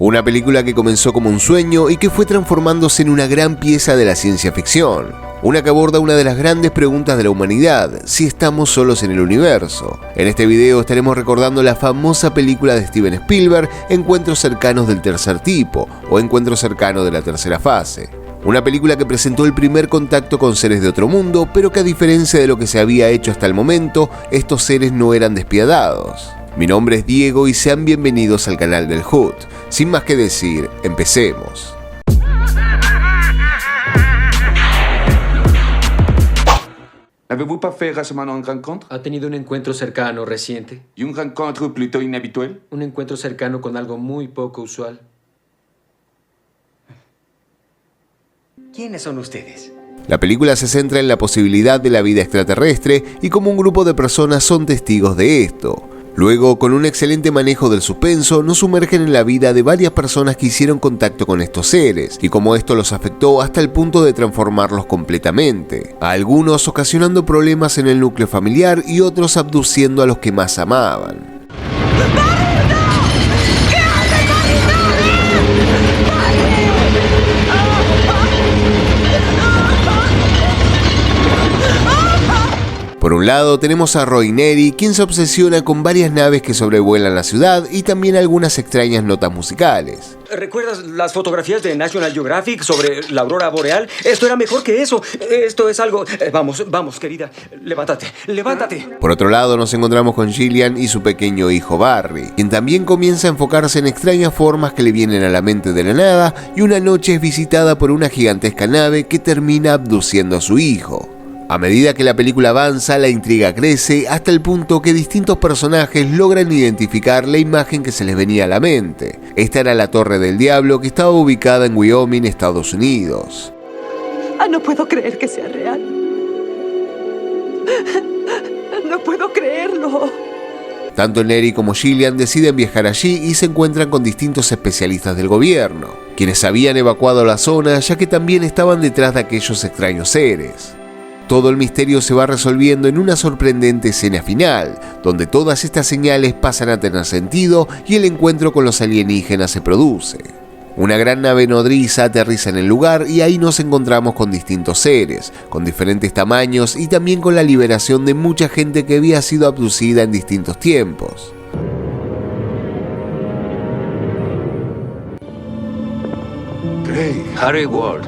Una película que comenzó como un sueño y que fue transformándose en una gran pieza de la ciencia ficción. Una que aborda una de las grandes preguntas de la humanidad, si estamos solos en el universo. En este video estaremos recordando la famosa película de Steven Spielberg, Encuentros cercanos del tercer tipo, o Encuentros cercanos de la tercera fase. Una película que presentó el primer contacto con seres de otro mundo, pero que a diferencia de lo que se había hecho hasta el momento, estos seres no eran despiadados. Mi nombre es Diego y sean bienvenidos al canal del Hood. Sin más que decir, empecemos. N'avez-vous pas fait récemment un rencontre? ¿Ha tenido un encuentro cercano reciente? Y un rencontre plutôt inhabituel? Un encuentro cercano con algo muy poco usual. ¿Quiénes son ustedes? La película se centra en la posibilidad de la vida extraterrestre y cómo un grupo de personas son testigos de esto. Luego, con un excelente manejo del suspenso, nos sumergen en la vida de varias personas que hicieron contacto con estos seres y cómo esto los afectó hasta el punto de transformarlos completamente. A algunos ocasionando problemas en el núcleo familiar y otros abduciendo a los que más amaban. Por un lado tenemos a Roy Neri, quien se obsesiona con varias naves que sobrevuelan la ciudad y también algunas extrañas notas musicales. ¿Recuerdas las fotografías de National Geographic sobre la aurora boreal? Esto era mejor que eso. Esto es algo... Vamos, querida. Levántate. Por otro lado nos encontramos con Gillian y su pequeño hijo Barry, quien también comienza a enfocarse en extrañas formas que le vienen a la mente de la nada, y una noche es visitada por una gigantesca nave que termina abduciendo a su hijo. A medida que la película avanza, la intriga crece hasta el punto que distintos personajes logran identificar la imagen que se les venía a la mente. Esta era la Torre del Diablo, que estaba ubicada en Wyoming, Estados Unidos. No puedo creer que sea real. No puedo creerlo. Tanto Neri como Gillian deciden viajar allí y se encuentran con distintos especialistas del gobierno, quienes habían evacuado la zona ya que también estaban detrás de aquellos extraños seres. Todo el misterio se va resolviendo en una sorprendente escena final, donde todas estas señales pasan a tener sentido y el encuentro con los alienígenas se produce. Una gran nave nodriza aterriza en el lugar y ahí nos encontramos con distintos seres, con diferentes tamaños y también con la liberación de mucha gente que había sido abducida en distintos tiempos. Harry Ward,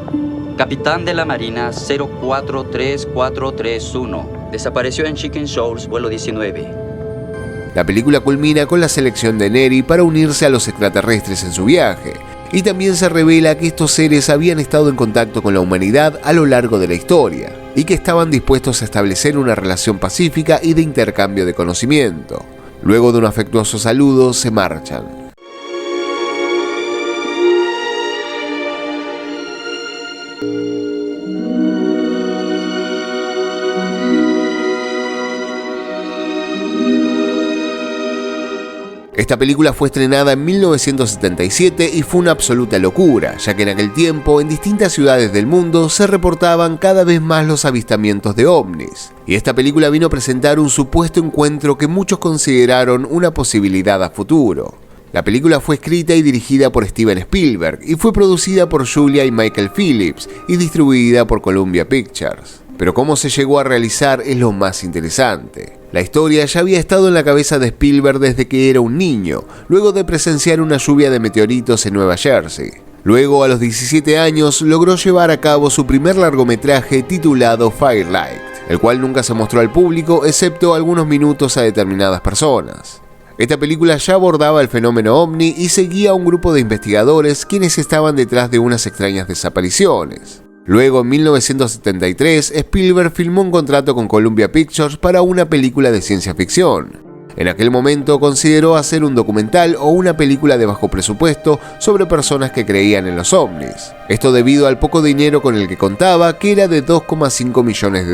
capitán de la Marina 043431. Desapareció en Chicken Shoals, vuelo 19. La película culmina con la selección de Neri para unirse a los extraterrestres en su viaje, y también se revela que estos seres habían estado en contacto con la humanidad a lo largo de la historia, y que estaban dispuestos a establecer una relación pacífica y de intercambio de conocimiento. Luego de un afectuoso saludo, se marchan. Esta película fue estrenada en 1977 y fue una absoluta locura, ya que en aquel tiempo en distintas ciudades del mundo se reportaban cada vez más los avistamientos de ovnis. Y esta película vino a presentar un supuesto encuentro que muchos consideraron una posibilidad a futuro. La película fue escrita y dirigida por Steven Spielberg y fue producida por Julia y Michael Phillips y distribuida por Columbia Pictures. Pero cómo se llegó a realizar es lo más interesante. La historia ya había estado en la cabeza de Spielberg desde que era un niño, luego de presenciar una lluvia de meteoritos en Nueva Jersey. Luego, a los 17 años, logró llevar a cabo su primer largometraje titulado Firelight, el cual nunca se mostró al público excepto algunos minutos a determinadas personas. Esta película ya abordaba el fenómeno ovni y seguía a un grupo de investigadores quienes estaban detrás de unas extrañas desapariciones. Luego, en 1973, Spielberg firmó un contrato con Columbia Pictures para una película de ciencia ficción. En aquel momento consideró hacer un documental o una película de bajo presupuesto sobre personas que creían en los ovnis. Esto debido al poco dinero con el que contaba, que era de $2,5 millones.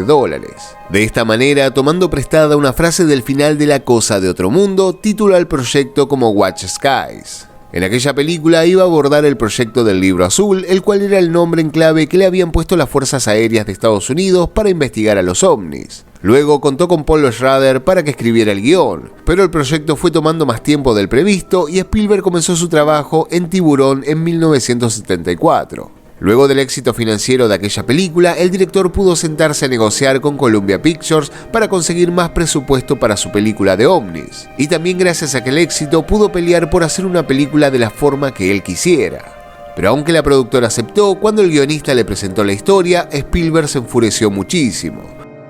De esta manera, tomando prestada una frase del final de La Cosa de Otro Mundo, tituló al proyecto como Watch Skies. En aquella película iba a abordar el proyecto del Libro Azul, el cual era el nombre en clave que le habían puesto las Fuerzas Aéreas de Estados Unidos para investigar a los ovnis. Luego contó con Paul Schrader para que escribiera el guión, pero el proyecto fue tomando más tiempo del previsto y Spielberg comenzó su trabajo en Tiburón en 1974. Luego del éxito financiero de aquella película, el director pudo sentarse a negociar con Columbia Pictures para conseguir más presupuesto para su película de ovnis. Y también gracias a aquel éxito pudo pelear por hacer una película de la forma que él quisiera. Pero aunque la productora aceptó, cuando el guionista le presentó la historia, Spielberg se enfureció muchísimo.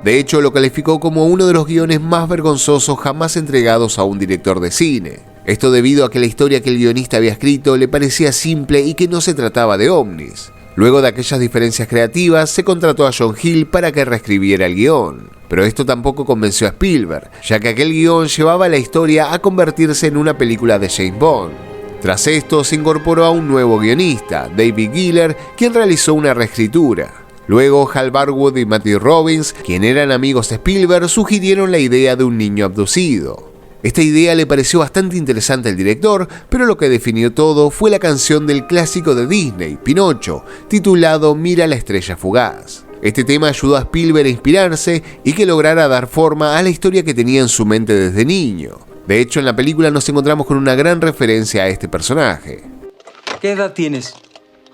De hecho, lo calificó como uno de los guiones más vergonzosos jamás entregados a un director de cine. Esto debido a que la historia que el guionista había escrito le parecía simple y que no se trataba de ovnis. Luego de aquellas diferencias creativas, se contrató a John Hill para que reescribiera el guión. Pero esto tampoco convenció a Spielberg, ya que aquel guión llevaba la historia a convertirse en una película de James Bond. Tras esto, se incorporó a un nuevo guionista, David Giller, quien realizó una reescritura. Luego, Hal Barwood y Matthew Robbins, quien eran amigos de Spielberg, sugirieron la idea de un niño abducido. Esta idea le pareció bastante interesante al director, pero lo que definió todo fue la canción del clásico de Disney, Pinocho, titulado Mira la estrella fugaz. Este tema ayudó a Spielberg a inspirarse y que lograra dar forma a la historia que tenía en su mente desde niño. De hecho, en la película nos encontramos con una gran referencia a este personaje. ¿Qué edad tienes?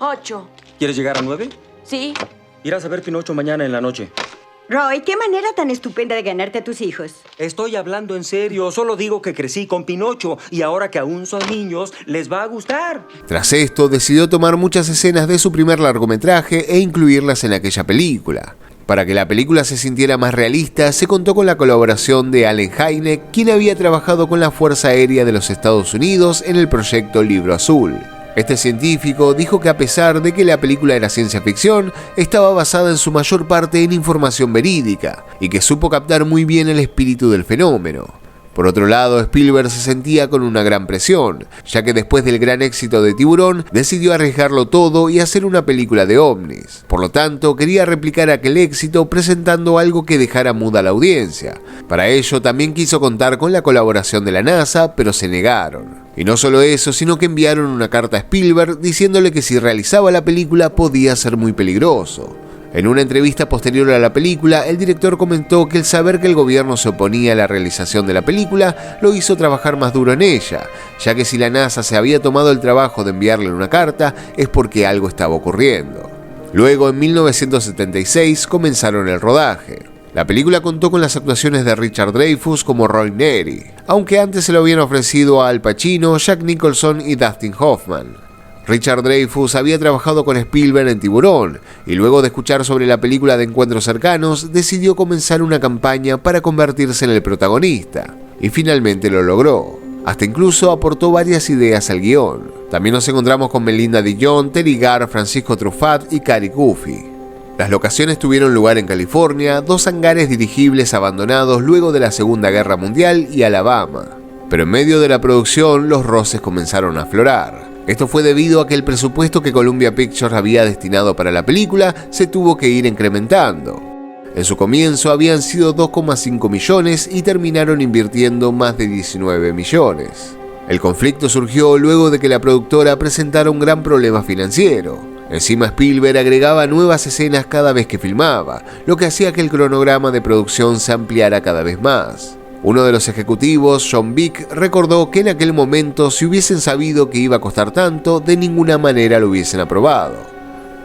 8. ¿Quieres llegar a 9? Sí. Irás a ver Pinocho mañana en la noche. Roy, qué manera tan estupenda de ganarte a tus hijos. Estoy hablando en serio, solo digo que crecí con Pinocho y ahora que aún son niños, les va a gustar. Tras esto, decidió tomar muchas escenas de su primer largometraje e incluirlas en aquella película. Para que la película se sintiera más realista, se contó con la colaboración de Allen Hynek, quien había trabajado con la Fuerza Aérea de los Estados Unidos en el proyecto Libro Azul. Este científico dijo que a pesar de que la película era ciencia ficción, estaba basada en su mayor parte en información verídica y que supo captar muy bien el espíritu del fenómeno. Por otro lado, Spielberg se sentía con una gran presión, ya que después del gran éxito de Tiburón, decidió arriesgarlo todo y hacer una película de ovnis. Por lo tanto, quería replicar aquel éxito presentando algo que dejara muda a la audiencia. Para ello, también quiso contar con la colaboración de la NASA, pero se negaron. Y no solo eso, sino que enviaron una carta a Spielberg diciéndole que si realizaba la película podía ser muy peligroso. En una entrevista posterior a la película, el director comentó que el saber que el gobierno se oponía a la realización de la película lo hizo trabajar más duro en ella, ya que si la NASA se había tomado el trabajo de enviarle una carta es porque algo estaba ocurriendo. Luego, en 1976, comenzaron el rodaje. La película contó con las actuaciones de Richard Dreyfuss como Roy Neri, aunque antes se lo habían ofrecido a Al Pacino, Jack Nicholson y Dustin Hoffman. Richard Dreyfuss había trabajado con Spielberg en Tiburón y luego de escuchar sobre la película de Encuentros Cercanos decidió comenzar una campaña para convertirse en el protagonista y finalmente lo logró. Hasta incluso aportó varias ideas al guión. También nos encontramos con Melinda Dion, Terry Garr, Francisco Truffaut y Cary Guffey. Las locaciones tuvieron lugar en California, 2 hangares dirigibles abandonados luego de la Segunda Guerra Mundial y Alabama. Pero en medio de la producción los roces comenzaron a aflorar. Esto fue debido a que el presupuesto que Columbia Pictures había destinado para la película se tuvo que ir incrementando. En su comienzo habían sido 2,5 millones y terminaron invirtiendo más de 19 millones. El conflicto surgió luego de que la productora presentara un gran problema financiero. Encima Spielberg agregaba nuevas escenas cada vez que filmaba, lo que hacía que el cronograma de producción se ampliara cada vez más. Uno de los ejecutivos, John Vick, recordó que en aquel momento, si hubiesen sabido que iba a costar tanto, de ninguna manera lo hubiesen aprobado.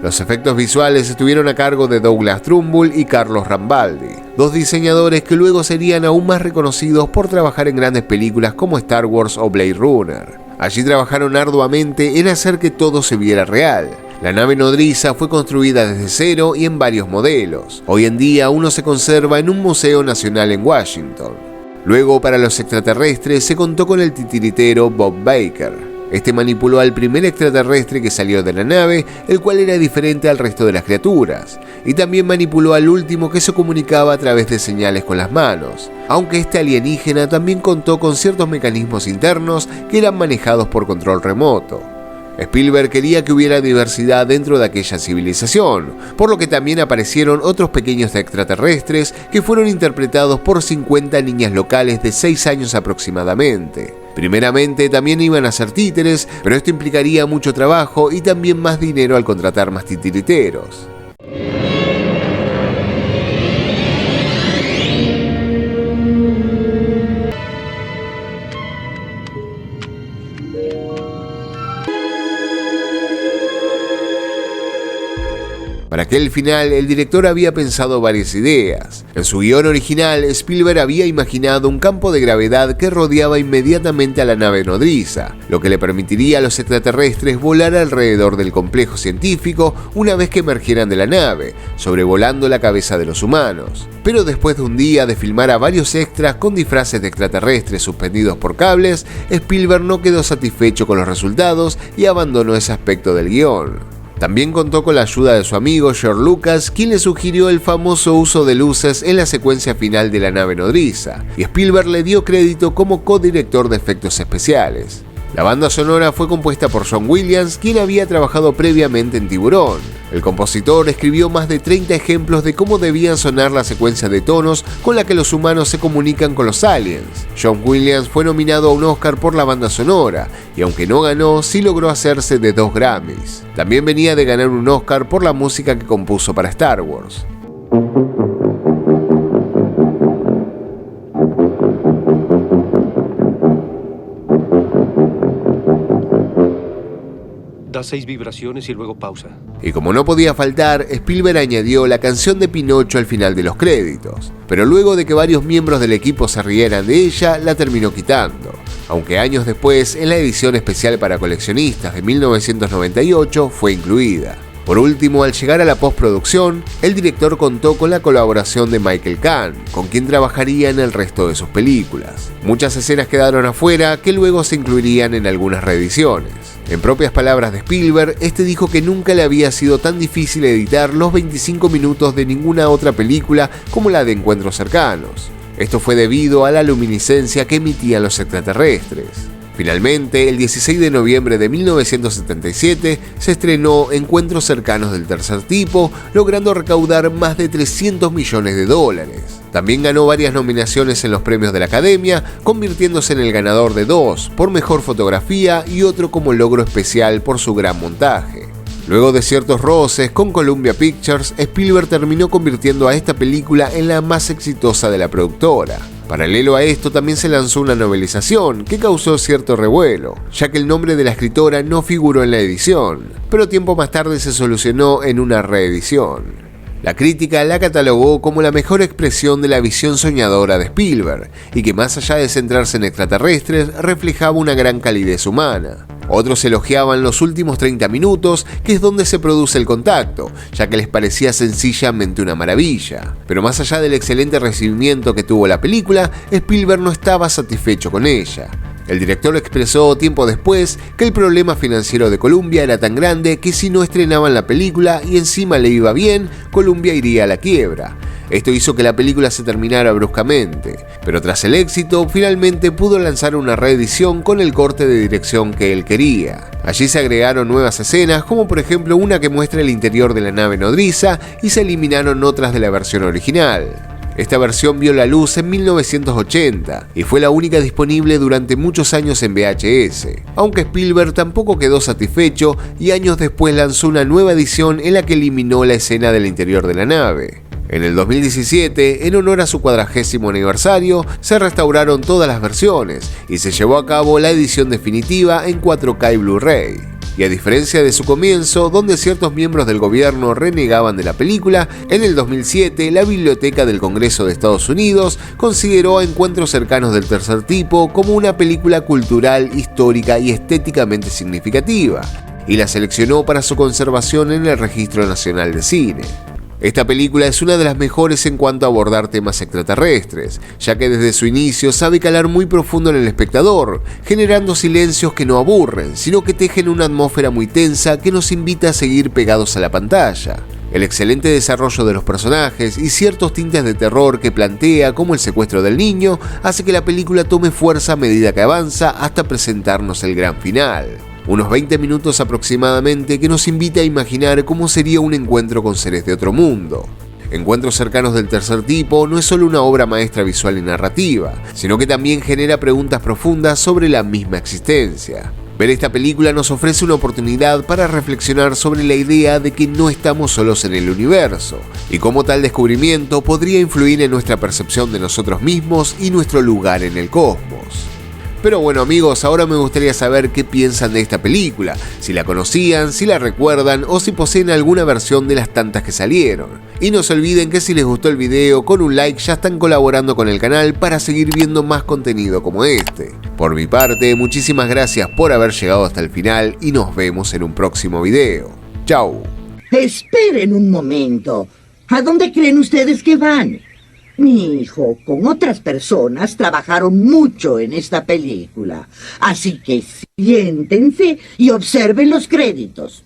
Los efectos visuales estuvieron a cargo de Douglas Trumbull y Carlos Rambaldi, 2 diseñadores que luego serían aún más reconocidos por trabajar en grandes películas como Star Wars o Blade Runner. Allí trabajaron arduamente en hacer que todo se viera real. La nave nodriza fue construida desde cero y en varios modelos. Hoy en día uno se conserva en un museo nacional en Washington. Luego, para los extraterrestres, se contó con el titiritero Bob Baker. Este manipuló al primer extraterrestre que salió de la nave, el cual era diferente al resto de las criaturas, y también manipuló al último que se comunicaba a través de señales con las manos, aunque este alienígena también contó con ciertos mecanismos internos que eran manejados por control remoto. Spielberg quería que hubiera diversidad dentro de aquella civilización, por lo que también aparecieron otros pequeños extraterrestres que fueron interpretados por 50 niñas locales de 6 años aproximadamente. Primeramente también iban a ser títeres, pero esto implicaría mucho trabajo y también más dinero al contratar más titiriteros. Para aquel final, el director había pensado varias ideas. En su guión original, Spielberg había imaginado un campo de gravedad que rodeaba inmediatamente a la nave nodriza, lo que le permitiría a los extraterrestres volar alrededor del complejo científico una vez que emergieran de la nave, sobrevolando la cabeza de los humanos. Pero después de un día de filmar a varios extras con disfraces de extraterrestres suspendidos por cables, Spielberg no quedó satisfecho con los resultados y abandonó ese aspecto del guión. También contó con la ayuda de su amigo George Lucas, quien le sugirió el famoso uso de luces en la secuencia final de la nave nodriza, y Spielberg le dio crédito como codirector de efectos especiales. La banda sonora fue compuesta por John Williams, quien había trabajado previamente en Tiburón. El compositor escribió más de 30 ejemplos de cómo debían sonar la secuencia de tonos con la que los humanos se comunican con los aliens. John Williams fue nominado a un Oscar por la banda sonora, y aunque no ganó, sí logró hacerse de 2 Grammys. También venía de ganar un Oscar por la música que compuso para Star Wars. Da 6 vibraciones y luego pausa. Y como no podía faltar, Spielberg añadió la canción de Pinocho al final de los créditos, pero luego de que varios miembros del equipo se rieran de ella, la terminó quitando. Aunque años después, en la edición especial para coleccionistas de 1998, fue incluida. Por último, al llegar a la postproducción, el director contó con la colaboración de Michael Kahn, con quien trabajaría en el resto de sus películas. Muchas escenas quedaron afuera que luego se incluirían en algunas reediciones. En propias palabras de Spielberg, este dijo que nunca le había sido tan difícil editar los 25 minutos de ninguna otra película como la de Encuentros Cercanos. Esto fue debido a la luminiscencia que emitían los extraterrestres. Finalmente, el 16 de noviembre de 1977 se estrenó Encuentros Cercanos del Tercer Tipo, logrando recaudar más de $300 millones. También ganó varias nominaciones en los premios de la Academia, convirtiéndose en el ganador de 2 por mejor fotografía y otro como logro especial por su gran montaje. Luego de ciertos roces con Columbia Pictures, Spielberg terminó convirtiendo a esta película en la más exitosa de la productora. Paralelo a esto, también se lanzó una novelización que causó cierto revuelo, ya que el nombre de la escritora no figuró en la edición, pero tiempo más tarde se solucionó en una reedición. La crítica la catalogó como la mejor expresión de la visión soñadora de Spielberg, y que más allá de centrarse en extraterrestres, reflejaba una gran calidez humana. Otros elogiaban los últimos 30 minutos, que es donde se produce el contacto, ya que les parecía sencillamente una maravilla. Pero más allá del excelente recibimiento que tuvo la película, Spielberg no estaba satisfecho con ella. El director expresó tiempo después que el problema financiero de Columbia era tan grande que si no estrenaban la película y encima le iba bien, Columbia iría a la quiebra. Esto hizo que la película se terminara bruscamente, pero tras el éxito, finalmente pudo lanzar una reedición con el corte de dirección que él quería. Allí se agregaron nuevas escenas, como por ejemplo una que muestra el interior de la nave nodriza, y se eliminaron otras de la versión original. Esta versión vio la luz en 1980 y fue la única disponible durante muchos años en VHS, aunque Spielberg tampoco quedó satisfecho y años después lanzó una nueva edición en la que eliminó la escena del interior de la nave. En el 2017, en honor a su 40º aniversario, se restauraron todas las versiones y se llevó a cabo la edición definitiva en 4K y Blu-ray. Y a diferencia de su comienzo, donde ciertos miembros del gobierno renegaban de la película, en el 2007 la Biblioteca del Congreso de Estados Unidos consideró a Encuentros Cercanos del Tercer Tipo como una película cultural, histórica y estéticamente significativa, y la seleccionó para su conservación en el Registro Nacional de Cine. Esta película es una de las mejores en cuanto a abordar temas extraterrestres, ya que desde su inicio sabe calar muy profundo en el espectador, generando silencios que no aburren, sino que tejen una atmósfera muy tensa que nos invita a seguir pegados a la pantalla. El excelente desarrollo de los personajes y ciertos tintes de terror que plantea, como el secuestro del niño, hace que la película tome fuerza a medida que avanza hasta presentarnos el gran final. Unos 20 minutos aproximadamente que nos invita a imaginar cómo sería un encuentro con seres de otro mundo. Encuentros Cercanos del Tercer Tipo no es solo una obra maestra visual y narrativa, sino que también genera preguntas profundas sobre la misma existencia. Ver esta película nos ofrece una oportunidad para reflexionar sobre la idea de que no estamos solos en el universo, y cómo tal descubrimiento podría influir en nuestra percepción de nosotros mismos y nuestro lugar en el cosmos. Pero bueno amigos, ahora me gustaría saber qué piensan de esta película, si la conocían, si la recuerdan o si poseen alguna versión de las tantas que salieron. Y no se olviden que si les gustó el video, con un like ya están colaborando con el canal para seguir viendo más contenido como este. Por mi parte, muchísimas gracias por haber llegado hasta el final y nos vemos en un próximo video. Chau. Esperen un momento. ¿A dónde creen ustedes que van? Mi hijo, con otras personas, trabajaron mucho en esta película. Así que siéntense y observen los créditos.